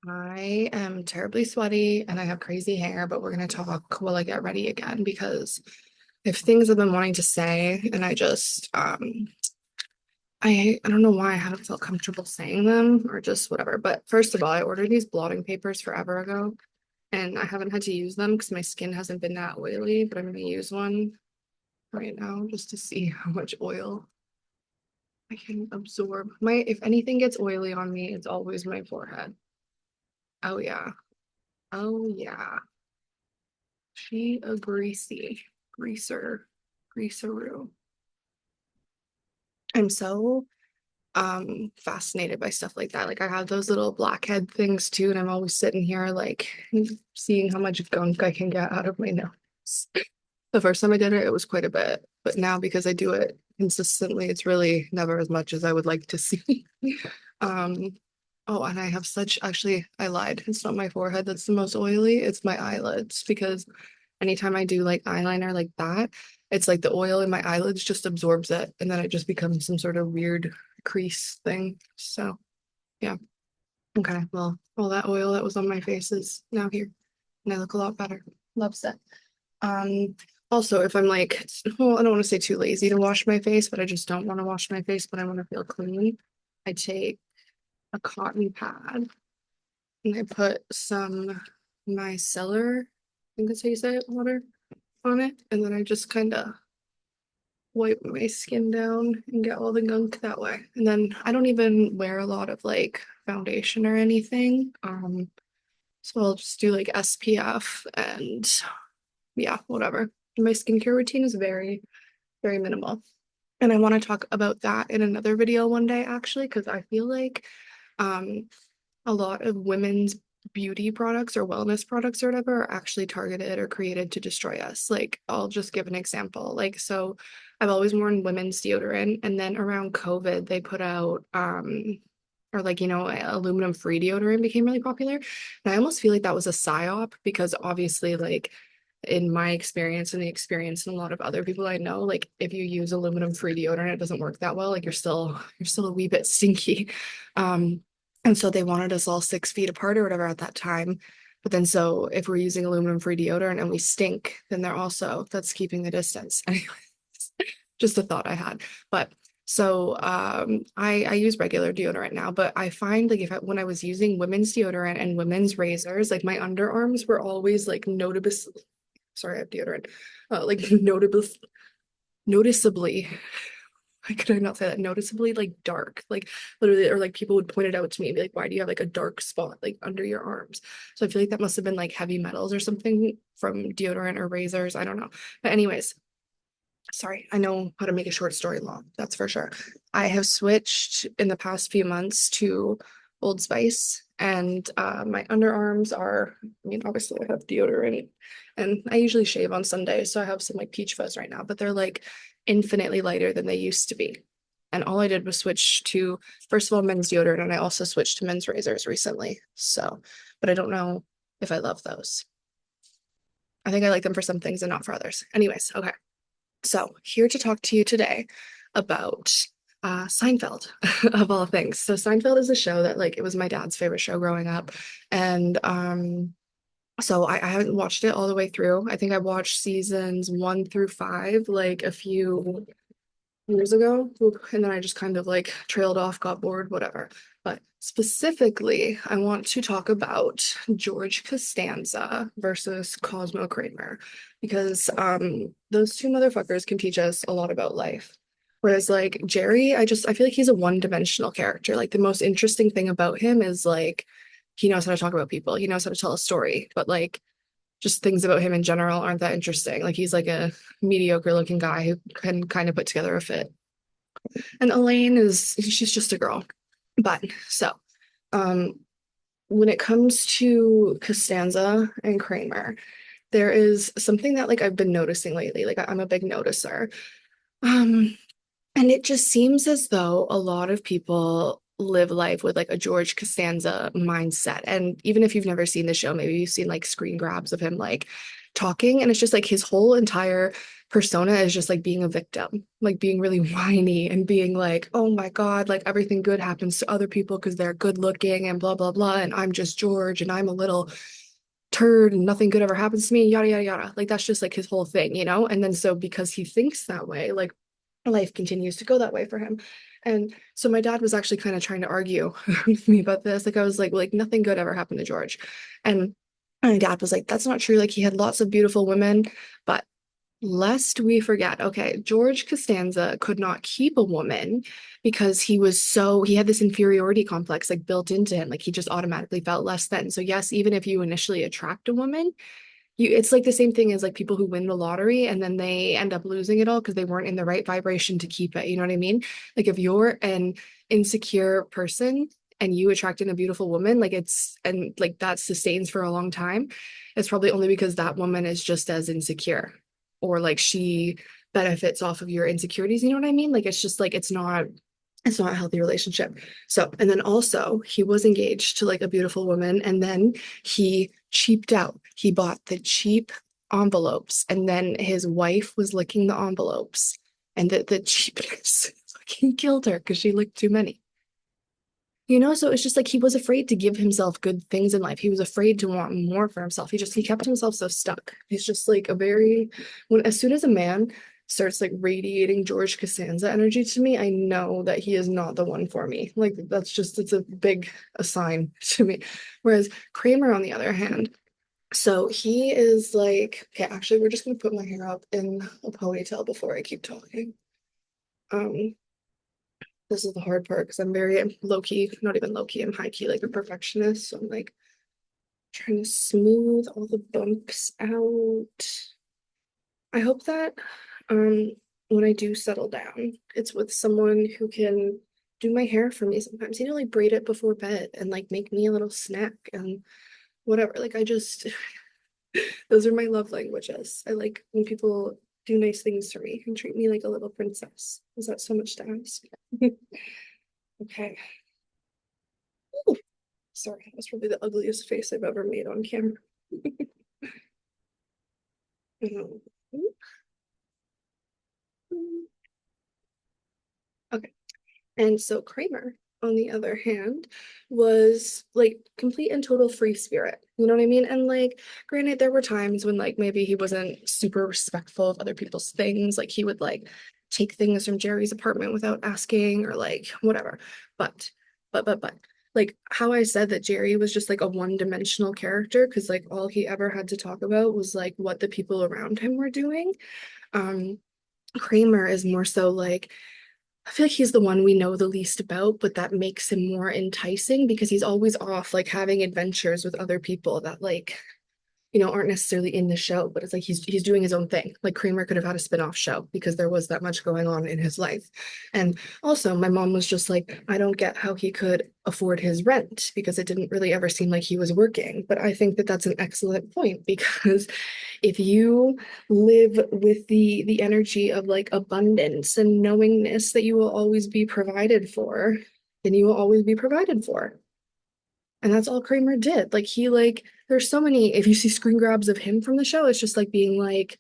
I am terribly sweaty and I have crazy hair, but we're going to talk while I get ready again because I have things I've been wanting to say and I don't know why I haven't felt comfortable saying them or just whatever. But first of all, I ordered these blotting papers forever ago and I haven't had to use them because my skin hasn't been that oily, but I'm going to use one right now just to see how much oil I can absorb. If anything gets oily on me, it's always my forehead. Oh yeah. Oh yeah. She a greaseroo. I'm so fascinated by stuff like that. Like I have those little blackhead things too, and I'm always sitting here like seeing how much gunk I can get out of my nose. The first time I did it, it was quite a bit, but now because I do it consistently, it's really never as much as I would like to see. Um, oh, and I have such, actually, I lied. It's not my forehead that's the most oily, it's my eyelids because anytime I do like eyeliner like that, it's like the oil in my eyelids just absorbs it and then it just becomes some sort of weird crease thing. So, yeah. Okay, well, all that oil that was on my face is now here and I look a lot better. Loves it. Um, Also, if I'm like, well, I don't want to say too lazy to wash my face, but I just don't want to wash my face, but I want to feel clean. I take a cotton pad and I put some micellar, I think that's how you say it, water on it, and then I just kind of wipe my skin down and get all the gunk that way. And then I don't even wear a lot of like foundation or anything. So I'll just do like SPF and yeah, whatever. My skincare routine is very, very minimal. And I want to talk about that in another video one day, actually, because I feel like um, a lot of women's beauty products or wellness products or whatever are actually targeted or created to destroy us. Like, I'll just give an example. Like, so I've always worn women's deodorant, and then around COVID, they put out, or like, aluminum free deodorant became really popular. And I almost feel like that was a psyop because obviously, like, in my experience and the experience and a lot of other people I know, like if you use aluminum free deodorant, it doesn't work that well. Like you're still a wee bit stinky. Um, and so they wanted us all 6 feet apart or whatever at that time. But then so if we're using aluminum free deodorant and we stink, then that's keeping the distance. Anyways, just a thought I had. But so I use regular deodorant now, but I find like when I was using women's deodorant and women's razors, like my underarms were always like noticeably, sorry, I have deodorant, like noticeably, why could I not say that? Noticeably like dark, like literally, or like people would point it out to me and be like, why do you have like a dark spot like under your arms? So I feel like that must have been like heavy metals or something from deodorant or razors. I don't know. But anyways, sorry, I know how to make a short story long, that's for sure. I have switched in the past few months to Old Spice, and my underarms are, I mean, obviously I have deodorant, and I usually shave on Sundays, so I have some like peach fuzz right now, but they're like infinitely lighter than they used to be. And all I did was switch to, first of all, men's deodorant, and I also switched to men's razors recently. So, but I don't know if I love those. I think I like them for some things and not for others. Anyways, okay. So, here to talk to you today about Seinfeld, of all things. So, Seinfeld is a show that, like, it was my dad's favorite show growing up. And so I haven't watched it all the way through. I think I watched seasons 1 through 5, like, a few years ago. And then I just kind of like trailed off, got bored, whatever. But specifically, I want to talk about George Costanza versus Cosmo Kramer because those two motherfuckers can teach us a lot about life. Whereas like Jerry, I feel like he's a one-dimensional character. Like the most interesting thing about him is like he knows how to talk about people, he knows how to tell a story, but like just things about him in general aren't that interesting. Like he's like a mediocre looking guy who can kind of put together a fit. And Elaine she's just a girl. But so, um, when it comes to Costanza and Kramer, there is something that like I've been noticing lately. Like I'm a big noticer. Um, and it just seems as though a lot of people live life with like a George Costanza mindset. And even if you've never seen the show, maybe you've seen like screen grabs of him like talking, and it's just like his whole entire persona is just like being a victim, like being really whiny and being like, oh my God, like everything good happens to other people because they're good looking and blah blah blah, and I'm just George and I'm a little turd and nothing good ever happens to me, yada yada yada. Like that's just like his whole thing, you know? And then so because he thinks that way, like life continues to go that way for him. And so my dad was actually kind of trying to argue with me about this. Like I was like nothing good ever happened to George. And my dad was like, that's not true. Like he had lots of beautiful women, but lest we forget, okay, George Costanza could not keep a woman because he had this inferiority complex like built into him. Like he just automatically felt less than. So yes, even if you initially attract a woman, it's like the same thing as like people who win the lottery and then they end up losing it all because they weren't in the right vibration to keep it. You know what I mean? Like if you're an insecure person and you attract in a beautiful woman, like and like that sustains for a long time, it's probably only because that woman is just as insecure or like she benefits off of your insecurities. You know what I mean? Like it's just like it's not a healthy relationship. So, and then also he was engaged to like a beautiful woman and then he cheaped out. He bought the cheap envelopes and then his wife was licking the envelopes and the cheapness fucking killed her because she licked too many. You know, so it's just like he was afraid to give himself good things in life. He was afraid to want more for himself. He kept himself so stuck. He's just like a very as soon as a man starts like radiating George Costanza energy to me, I know that he is not the one for me. Like that's just it's a sign to me. Whereas Kramer, on the other hand, so he is like, okay, actually, we're just gonna put my hair up in a ponytail before I keep talking. Um, this is the hard part because I'm very low key, not even low key, I'm high key, like a perfectionist. So I'm like trying to smooth all the bumps out. I hope that um when I do settle down, it's with someone who can do my hair for me sometimes, like braid it before bed and like make me a little snack and whatever. Like I just those are my love languages. I like when people do nice things for me and treat me like a little princess. Is that so much to ask? Okay. Ooh, sorry, that was probably the ugliest face I've ever made on camera. Um, Okay. And so Kramer, on the other hand, was like complete and total free spirit. You know what I mean? And like, granted, there were times when like maybe he wasn't super respectful of other people's things. Like he would like take things from Jerry's apartment without asking or like whatever. But, but, like how I said that Jerry was just like a one-dimensional character because like all he ever had to talk about was like what the people around him were doing. Um, Kramer is more so like I feel like he's the one we know the least about, but that makes him more enticing because he's always off, like having adventures with other people that like aren't necessarily in the show, but it's like he's doing his own thing. Like Kramer could have had a spin-off show because there was that much going on in his life. And also my mom was just like, I don't get how he could afford his rent because it didn't really ever seem like he was working. But I think that that's an excellent point because if you live with the energy of like abundance and knowingness that you will always be provided for, then you will always be provided for. And that's all Kramer did. Like he like there's so many if you see screen grabs of him from the show, it's just like being like,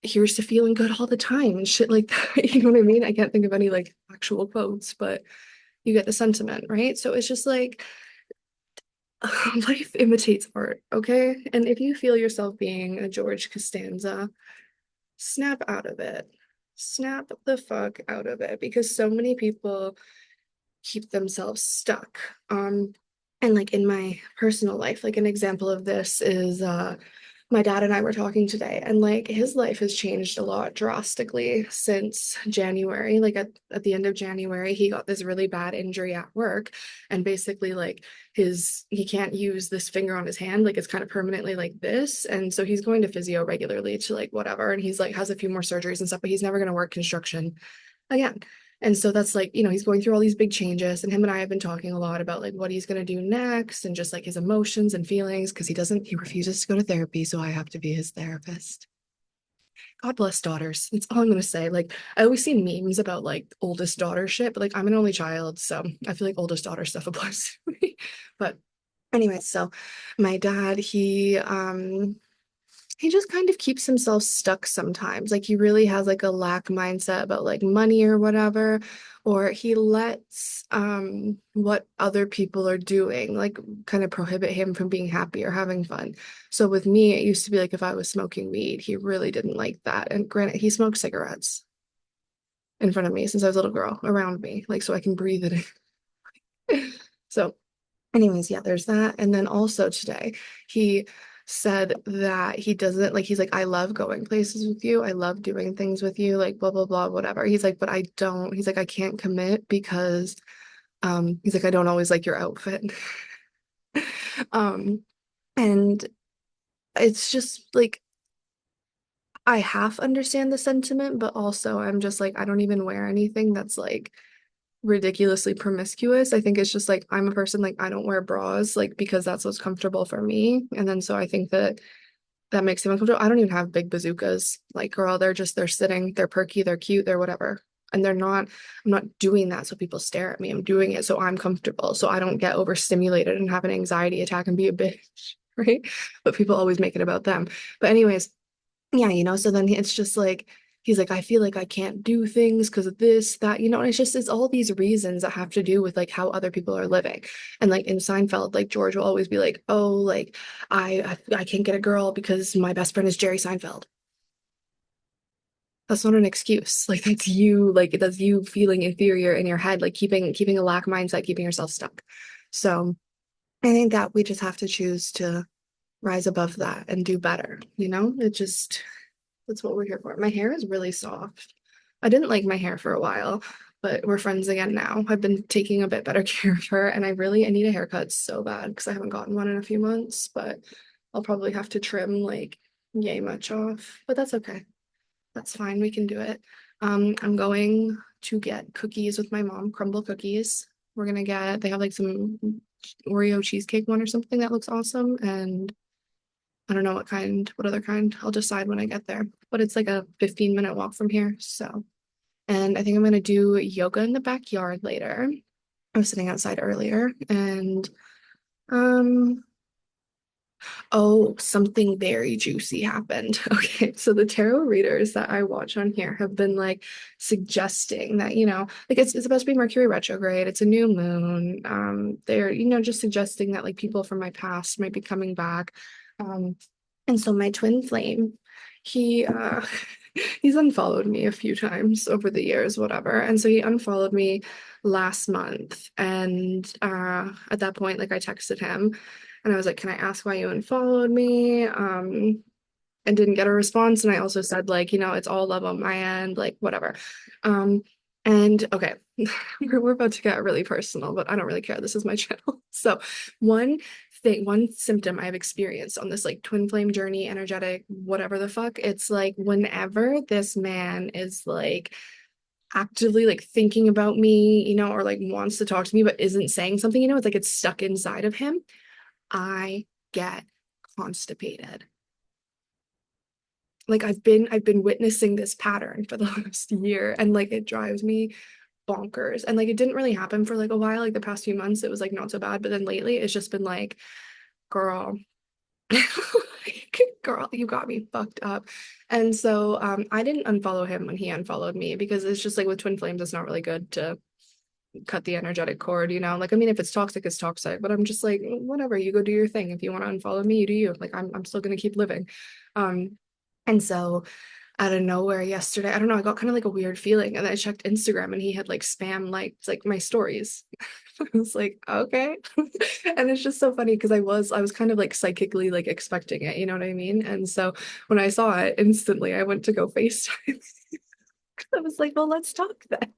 here's to feeling good all the time and shit like that. You know what I mean? I can't think of any like actual quotes, but you get the sentiment, right? So it's just like life imitates art, okay? And if you feel yourself being a George Costanza, snap out of it. Snap the fuck out of it because so many people keep themselves stuck. And like in my personal life, like an example of this is my dad and I were talking today, and like his life has changed a lot drastically since January. Like at the end of January, he got this really bad injury at work, and basically like he can't use this finger on his hand, like it's kind of permanently like this. And so he's going to physio regularly to like whatever, and he's like has a few more surgeries and stuff, but he's never gonna work construction again. And so that's like, he's going through all these big changes. And him and I have been talking a lot about like what he's going to do next and just like his emotions and feelings because he refuses to go to therapy. So I have to be his therapist. God bless daughters. That's all I'm going to say. Like, I always see memes about like oldest daughter shit, but like I'm an only child. So I feel like oldest daughter stuff applies to me. But anyway, so my dad, he just kind of keeps himself stuck sometimes. Like he really has like a lack mindset about like money or whatever, or he lets what other people are doing like kind of prohibit him from being happy or having fun. So with me, it used to be like if I was smoking weed, he really didn't like that. And granted, he smoked cigarettes in front of me since I was a little girl, around me, like so I can breathe it in. So anyways, yeah, there's that. And then also today, he said that he doesn't like, he's like, I love going places with you. I love doing things with you, like blah, blah, blah, whatever. He's like, but I don't, he's like, I can't commit because, he's like, I don't always like your outfit. Um, and it's just like, I half understand the sentiment, but also I'm just like, I don't even wear anything that's like ridiculously promiscuous. I think it's just like I'm a person like I don't wear bras like because that's what's comfortable for me. And then so I think that that makes them uncomfortable. I don't even have big bazookas. Like girl, they're sitting, they're perky, they're cute, they're whatever. And I'm not doing that so people stare at me. I'm doing it so I'm comfortable. So I don't get overstimulated and have an anxiety attack and be a bitch, right? But people always make it about them. But anyways, yeah, so then it's just like he's like, I feel like I can't do things because of this, that, and it's just it's all these reasons that have to do with like how other people are living. And like in Seinfeld, like George will always be like, oh, like I can't get a girl because my best friend is Jerry Seinfeld. That's not an excuse. Like that's you feeling inferior in your head, like keeping a lack mindset, keeping yourself stuck. So I think that we just have to choose to rise above that and do better. It just That's what we're here for. My hair is really soft. I didn't like my hair for a while, but we're friends again now. I've been taking a bit better care of her, and I need a haircut so bad because I haven't gotten one in a few months, but I'll probably have to trim like yay much off. But that's okay. That's fine. We can do it. I'm going to get cookies with my mom, crumble cookies. They have like some Oreo cheesecake one or something that looks awesome, and I don't know what other kind. I'll decide when I get there. But it's like a 15-minute walk from here. So, and I think I'm gonna do yoga in the backyard later. I was sitting outside earlier and um oh, something very juicy happened. Okay, so the tarot readers that I watch on here have been like suggesting that, like it's supposed to be Mercury retrograde, it's a new moon. They're, just suggesting that like people from my past might be coming back. Um, and so my twin flame, he he's unfollowed me a few times over the years, whatever. And so he unfollowed me last month. And at that point, like I texted him and I was like, can I ask why you unfollowed me? And didn't get a response. And I also said, like, it's all love on my end, like, whatever. Um, and okay, we're about to get really personal, but I don't really care. This is my channel. So, one one symptom I've experienced on this like twin flame journey, energetic, whatever the fuck, it's like whenever this man is like actively like thinking about me, or like wants to talk to me, but isn't saying something, it's like it's stuck inside of him. I get constipated. Like I've been witnessing this pattern for the last year and like it drives me bonkers. And like it didn't really happen for like a while, like the past few months it was like not so bad, but then lately it's just been like, girl, girl, you got me fucked up. And so I didn't unfollow him when he unfollowed me because it's just like with twin flames, it's not really good to cut the energetic cord. Like I mean if it's toxic, it's toxic, but I'm just like, whatever, you go do your thing. If you want to unfollow me, you do you. Like I'm still gonna keep living. And so out of nowhere yesterday, I don't know, I got kind of like a weird feeling. And then I checked Instagram and he had like spam liked like my stories. I was like, okay. And it's just so funny because I was kind of like psychically like expecting it, you know what I mean? And so when I saw it instantly, I went to go FaceTime. I was like, well, let's talk then.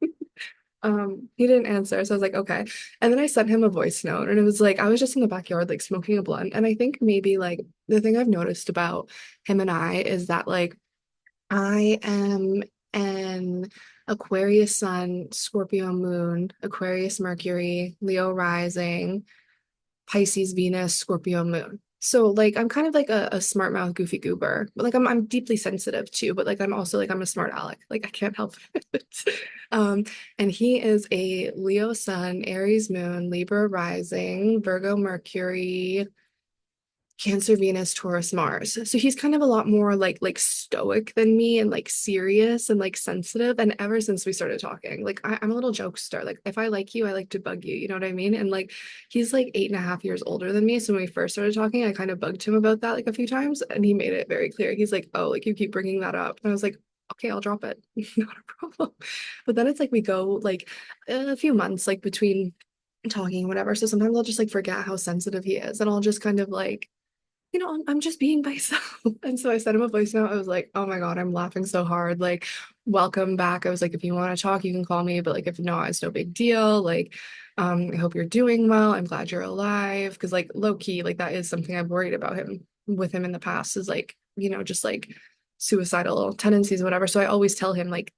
He didn't answer, so I was like, okay. And then I sent him a voice note, and it was like I was just in the backyard, like smoking a blunt. And I think maybe like the thing I've noticed about him and I is that like I am an Aquarius sun, Scorpio moon, Aquarius Mercury, Leo rising, Pisces Venus, Scorpio moon. So like I'm kind of like a smart mouth goofy goober. But like I'm deeply sensitive too, but like I'm also like I'm a smart aleck. Like I can't help it. Um and he is a Leo sun, Aries moon, Libra rising, Virgo Mercury, Cancer, Venus, Taurus, Mars. So he's kind of a lot more like stoic than me and like serious and like sensitive. And ever since we started talking, like I'm a little jokester. Like if I like you, I like to bug you. You know what I mean? And like he's like 8.5 years older than me. So when we first started talking, I kind of bugged him about that like a few times, and he made it very clear. He's like, "Oh, like you keep bringing that up," and I was like, "Okay, I'll drop it. Not a problem." But then it's like we go like a few months like between talking, whatever. So sometimes I'll just like forget how sensitive he is, and I'll just kind of like I'm just being myself. And so I sent him a voice note. I was like, oh my God, I'm laughing so hard. Like, welcome back. I was like, if you want to talk, you can call me. But like, if not, it's no big deal. Like, I hope you're doing well. I'm glad you're alive. Cause like low key, like that is something I've worried about him with him in the past is like, just like suicidal tendencies, or whatever. So I always tell him like,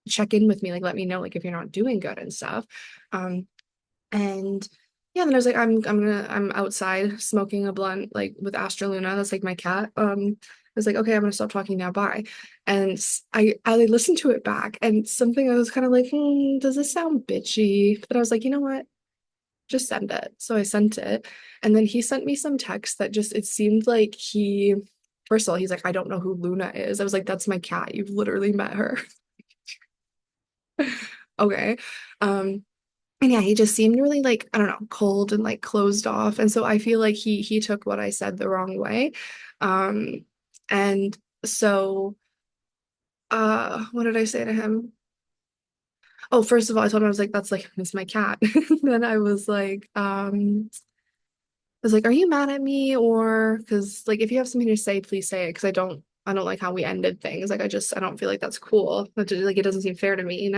check in with me, like let me know like if you're not doing good and stuff. Um, and yeah, then I was like, I'm outside smoking a blunt like with Astra Luna. That's like my cat. I was like, okay, I'm gonna stop talking now. Bye. And I like, listened to it back, and something I was kind of like, does this sound bitchy? But I was like, you know what? Just send it. So I sent it, and then he sent me some text that just it seemed like he. First of all, he's like, I don't know who Luna is. I was like, that's my cat. You've literally met her. Okay. Um, And yeah, he just seemed really like, I don't know, cold and like closed off. And so I feel like he took what I said the wrong way. Um, and so what did I say to him? Oh, first of all, I told him I was like, that's like it's my cat. Then I was like, are you mad at me? Or because like if you have something to say, please say it. Because I don't like how we ended things. Like I don't feel like that's cool. Like it doesn't seem fair to me.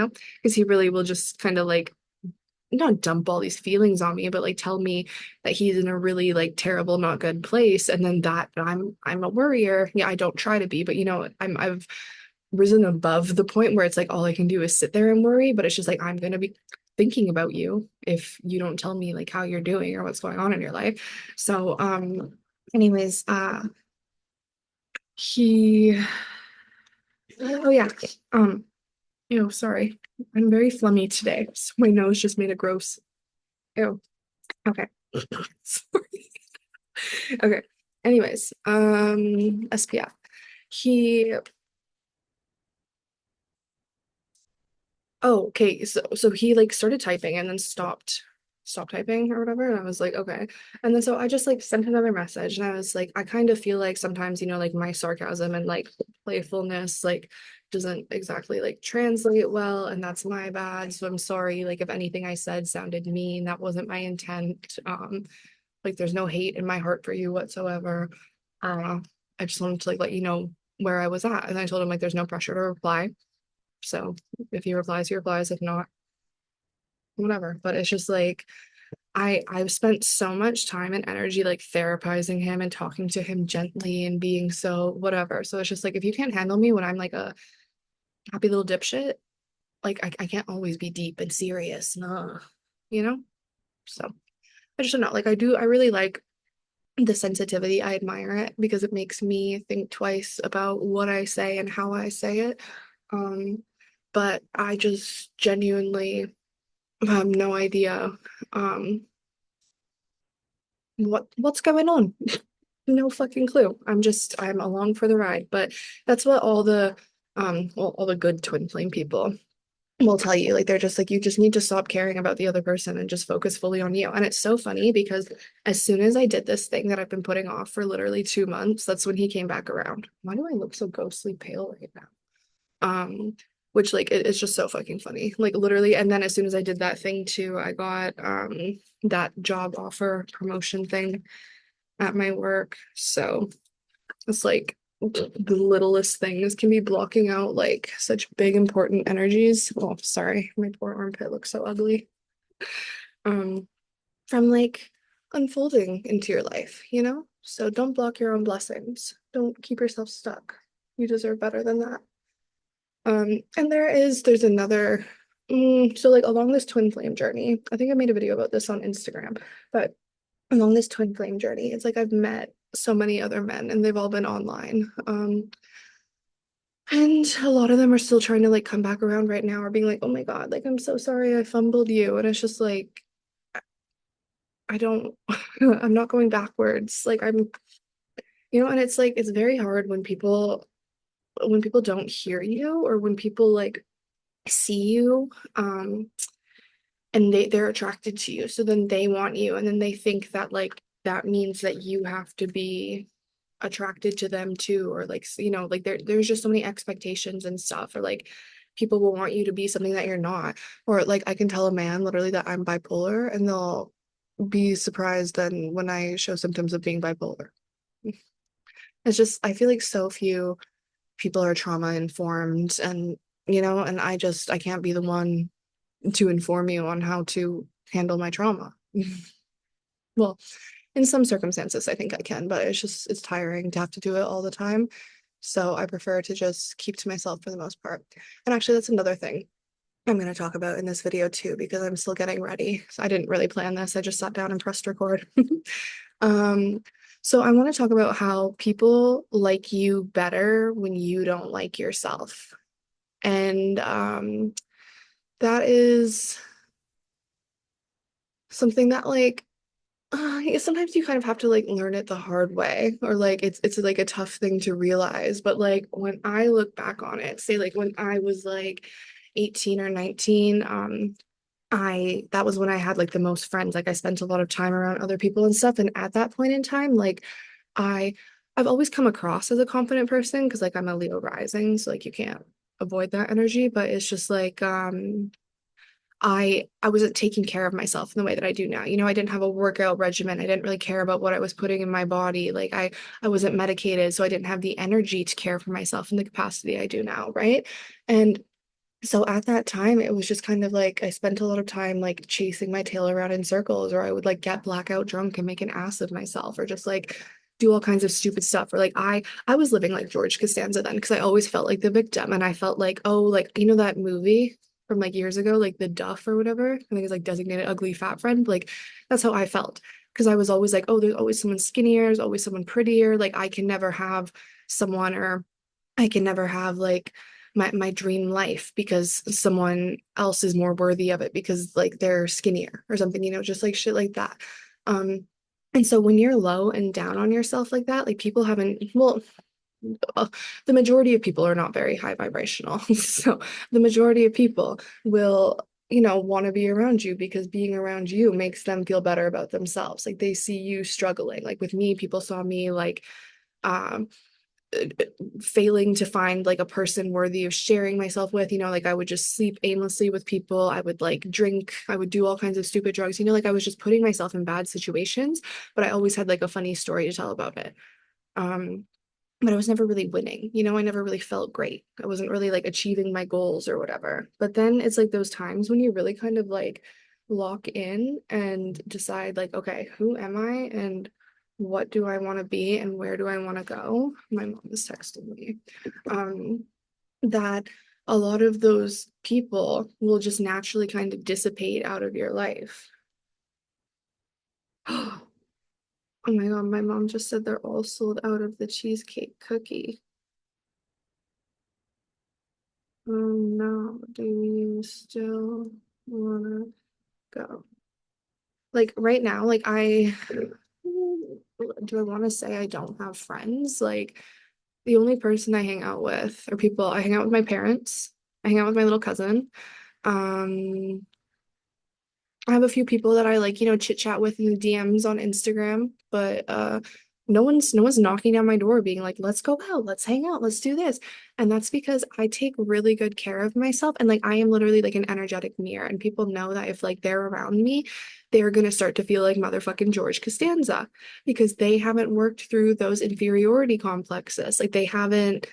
Because he really will just kind of like not dump all these feelings on me, but like tell me that he's in a really like terrible, not good place, and then that I'm a worrier. Yeah, I don't try to be, but I've risen above the point where it's like all I can do is sit there and worry, but it's just like I'm gonna be thinking about you if you don't tell me like how you're doing or what's going on in your life. So anyways, he oh yeah. Um, sorry. I'm very flummy today. So my nose just made a gross. Ew. Okay. Sorry. Okay. Anyways, SPF. He Oh, okay. So he like started typing and then stopped typing or whatever. And I was like, okay. And then so I just like sent another message and I was like, I kind of feel like sometimes, like my sarcasm and like playfulness like doesn't exactly like translate well, and that's my bad. So I'm sorry, like if anything I said sounded mean, that wasn't my intent. Like there's no hate in my heart for you whatsoever. Uh, I just wanted to like let you know where I was at. And I told him like there's no pressure to reply. So if he replies, he replies. If not, whatever. But it's just like I've spent so much time and energy like therapizing him and talking to him gently and being so whatever. So it's just like if you can't handle me when I'm like a happy little dipshit, like I can't always be deep and serious. No, you know? So I just don't know. Like I really like the sensitivity. I admire it because it makes me think twice about what I say and how I say it. Um, but I just genuinely have no idea um what's going on. No fucking clue. I'm along for the ride. But that's what all the good twin flame people will tell you. Like they're just like you just need to stop caring about the other person and just focus fully on you. And it's so funny because as soon as I did this thing that I've been putting off for literally 2 months, that's when he came back around. Why do I look so ghostly pale right now? Which like it's just so fucking funny. Like literally, and then as soon as I did that thing too, I got that job offer promotion thing at my work. So it's like the littlest things can be blocking out like such big important energies. Oh, sorry, my poor armpit looks so ugly. Um, from like unfolding into your life. So don't block your own blessings. Don't keep yourself stuck. You deserve better than that. And there's another, so like along this twin flame journey, I think I made a video about this on Instagram, but along this twin flame journey, it's like I've met so many other men and they've all been online. And a lot of them are still trying to like come back around right now or being like, oh my God, like I'm so sorry I fumbled you. And it's just like, I don't, I'm not going backwards. Like And it's like it's very hard when people don't hear you or when people like see you and they're attracted to you. So then they want you and then they think that like that means that you have to be attracted to them too or like like there's just so many expectations and stuff or like people will want you to be something that you're not or like I can tell a man literally that I'm bipolar and they'll be surprised then when I show symptoms of being bipolar. It's just I feel like so few people are trauma informed and and I can't be the one to inform you on how to handle my trauma. Well, in some circumstances I think I can, but it's tiring to have to do it all the time. So I prefer to just keep to myself for the most part. And actually that's another thing I'm going to talk about in this video too because I'm still getting ready. So I didn't really plan this. I just sat down and pressed record. Um, so I want to talk about how people like you better when you don't like yourself. And that is something that like sometimes you kind of have to like learn it the hard way or like it's like a tough thing to realize. But like when I look back on it, say like when I was like 18 or 19, I that was when I had like the most friends. Like I spent a lot of time around other people and stuff. And at that point in time, like I I've always come across as a confident person because like I'm a Leo rising, so like you can't avoid that energy. But it's just like I wasn't taking care of myself in the way that I do now. I didn't have a workout regimen. I didn't really care about what I was putting in my body. Like I wasn't medicated, so I didn't have the energy to care for myself in the capacity I do now, right? And so at that time, it was just kind of like I spent a lot of time like chasing my tail around in circles, or I would like get blackout drunk and make an ass of myself, or just like do all kinds of stupid stuff. Or like I was living like George Costanza then because I always felt like the victim, and I felt like oh like that movie from like years ago, like The Duff or whatever. I think it's like Designated Ugly Fat Friend. Like that's how I felt because I was always like oh there's always someone skinnier, there's always someone prettier. Like I can never have someone or I can never have like my dream life because someone else is more worthy of it because like they're skinnier or something, just like shit like that. Um, and so when you're low and down on yourself like that, like people haven't, well, uh, the majority of people are not very high vibrational. So the majority of people will, want to be around you because being around you makes them feel better about themselves. Like they see you struggling. Like with me, people saw me like, um, failing to find like a person worthy of sharing myself with, like I would just sleep aimlessly with people. I would like drink, I would do all kinds of stupid drugs, like I was just putting myself in bad situations, but I always had like a funny story to tell about it. Um, but I was never really winning, I never really felt great. I wasn't really like achieving my goals or whatever. But then it's like those times when you really kind of like lock in and decide like, okay, who am I and what do I want to be and where do I want to go? My mom is texting me. Um, that a lot of those people will just naturally kind of dissipate out of your life. Oh my God, my mom just said they're all sold out of the cheesecake cookie. Oh no, do you still wanna go? Like right now, like do I want to say I don't have friends? Like the only person I hang out with are people I hang out with my parents. I hang out with my little cousin. Um, I have a few people that I like, chit chat with in the DMs on Instagram, but no one's knocking down my door being like, let's go out, let's hang out, let's do this. And that's because I take really good care of myself and like I am literally like an energetic mirror and people know that if like they're around me, they're gonna start to feel like motherfucking George Costanza because they haven't worked through those inferiority complexes. Like they haven't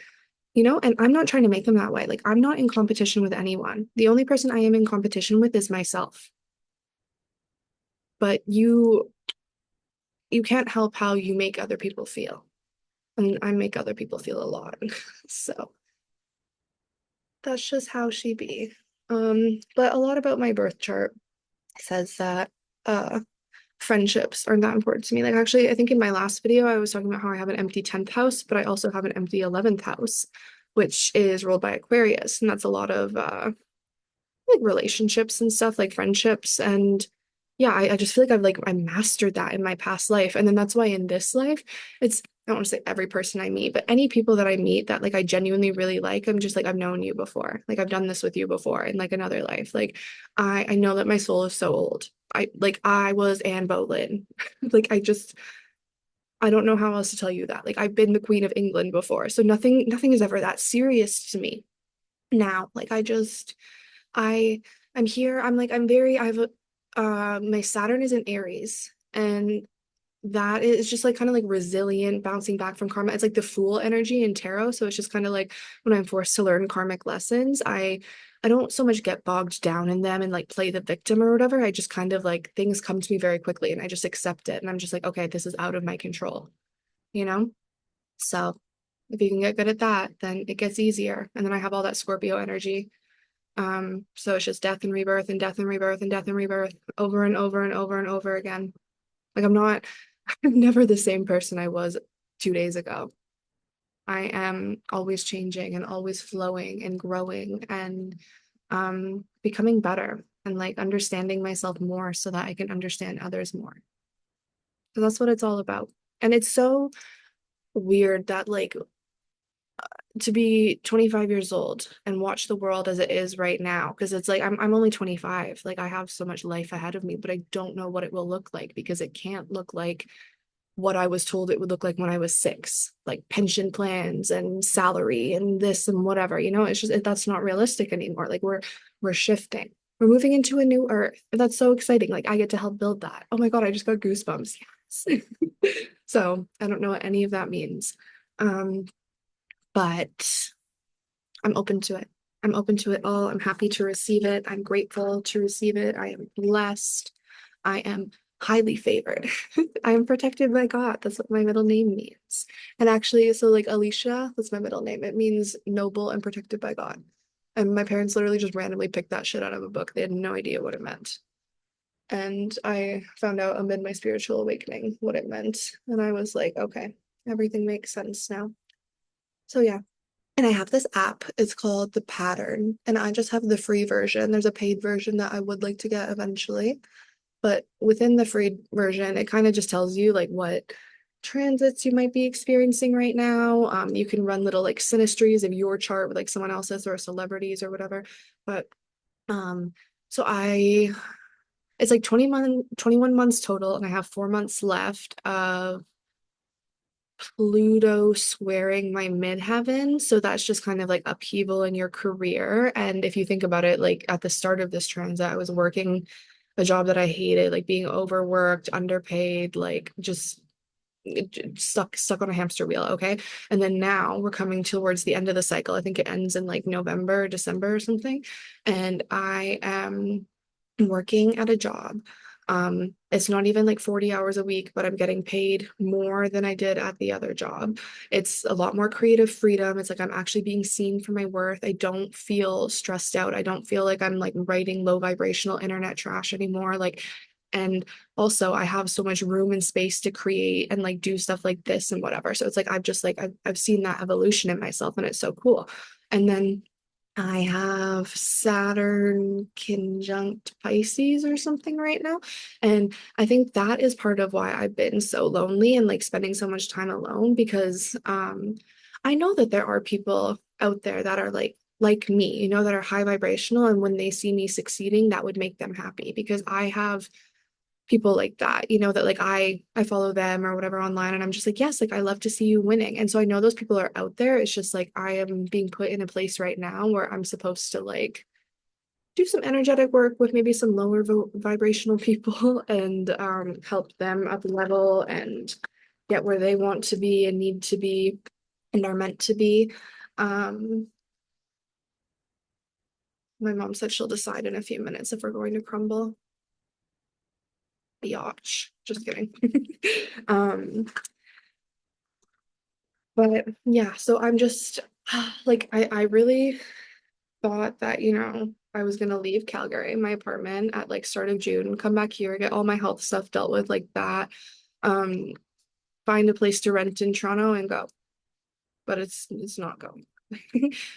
and I'm not trying to make them that way. Like, I'm not in competition with anyone. The only person I am in competition with is myself. But you can't help how you make other people feel. And I make other people feel a lot. So that's just how she be. But a lot about my birth chart says that friendships aren't that important to me. Like actually, I think in my last video I was talking about how I have an empty 10th house, but I also have an empty 11th house, which is ruled by Aquarius. And that's a lot of like relationships and stuff, like friendships. And yeah, I just feel like I mastered that in my past life. And then that's why in this life, it's I don't want to say every person I meet, but any people that I meet that like I genuinely really like, I'm just like I've known you before. Like I've done this with you before in like another life. Like I know that my soul is so old. I was Anne Boleyn. Like I don't know how else to tell you that. Like I've been the Queen of England before. So nothing is ever that serious to me now. Like I I'm here. I'm very I have a my Saturn is in Aries and that is just like kind of like resilient, bouncing back from karma. It's like the fool energy in tarot. So it's just kind of like when I'm forced to learn karmic lessons, I don't so much get bogged down in them and like play the victim or whatever. I just kind of like things come to me very quickly and I just accept it. And I'm just like, okay, this is out of my control, you know? So if you can get good at that, then it gets easier. And then I have all that Scorpio energy. So it's just death and rebirth and death and rebirth and death and rebirth over and over and over and over again. Like I'm never the same person I was 2 days ago. I am always changing and always flowing and growing and becoming better and like understanding myself more so that I can understand others more. So that's what it's all about. And it's so weird that like to be 25 years old and watch the world as it is right now because it's like I'm only 25. Like I have so much life ahead of me, but I don't know what it will look like because it can't look like what I was told it would look like when I was 6, like pension plans and salary and this and whatever, it's just that's not realistic anymore. Like we're shifting. We're moving into a new earth. That's so exciting. Like I get to help build that. Oh my God, I just got goosebumps. Yes. So I don't know what any of that means. Um, but I'm open to it. I'm open to it all. I'm happy to receive it. I'm grateful to receive it. I am blessed. I am highly favored. I am protected by God. That's what my middle name means. And actually, so like Alicia, that's my middle name. It means noble and protected by God. And my parents literally just randomly picked that shit out of a book. They had no idea what it meant. And I found out amid my spiritual awakening what it meant. And I was like, okay, everything makes sense now. So yeah. And I have this app. It's called The Pattern. And I just have the free version. There's a paid version that I would like to get eventually. But within the free version, it kind of just tells you like what transits you might be experiencing right now. You can run little like synastries of your chart with like someone else's or celebrities or whatever. But um, so it's like 21 months total, and I have 4 months left of Pluto squaring my midheaven. So that's just kind of like upheaval in your career. And if you think about it, like at the start of this transit, I was working a job that I hated, like being overworked, underpaid, like just stuck on a hamster wheel. Okay. And then now we're coming towards the end of the cycle. I think it ends in like November, December or something. And I am working at a job. It's not even like 40 hours a week, but I'm getting paid more than I did at the other job. It's a lot more creative freedom. It's like I'm actually being seen for my worth. I don't feel stressed out. I don't feel like I'm like writing low vibrational internet trash anymore. Like, and also I have so much room and space to create and like do stuff like this and whatever. So it's like I've just like I've seen that evolution in myself and it's so cool. And then I have Saturn conjunct Pisces or something right now. And I think that is part of why I've been so lonely and like spending so much time alone because I know that there are people out there that are like me, that are high vibrational and when they see me succeeding, that would make them happy because I have people like that, that like I follow them or whatever online and I'm just like, yes, like I love to see you winning. And so I know those people are out there. It's just like I am being put in a place right now where I'm supposed to like do some energetic work with maybe some lower vibrational people and help them up level and get where they want to be and need to be and are meant to be. Um, my mom said she'll decide in a few minutes if we're going to crumble. Biatch. Just kidding. um, But yeah, so I'm just like I really thought that, I was gonna leave Calgary, my apartment at like start of June, come back here, get all my health stuff dealt with like that, um, find a place to rent in Toronto and go. But it's not going.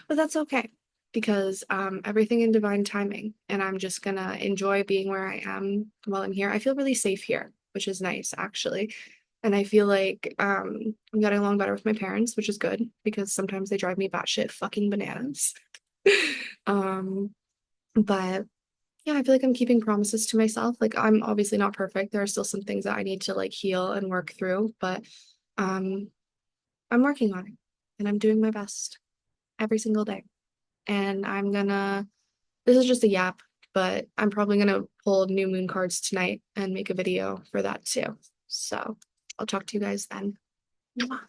But that's okay. because everything in divine timing, and I'm just gonna enjoy being where I am while I'm here. I feel really safe here, which is nice actually. And I feel like I'm getting along better with my parents, which is good because sometimes they drive me batshit fucking bananas. um, but yeah, I feel like I'm keeping promises to myself. Like I'm obviously not perfect. There are still some things that I need to like heal and work through, but um I'm working on it and I'm doing my best every single day. And I'm gonna, this is just a yap, but I'm probably gonna pull new moon cards tonight and make a video for that too. So I'll talk to you guys then. Mwah.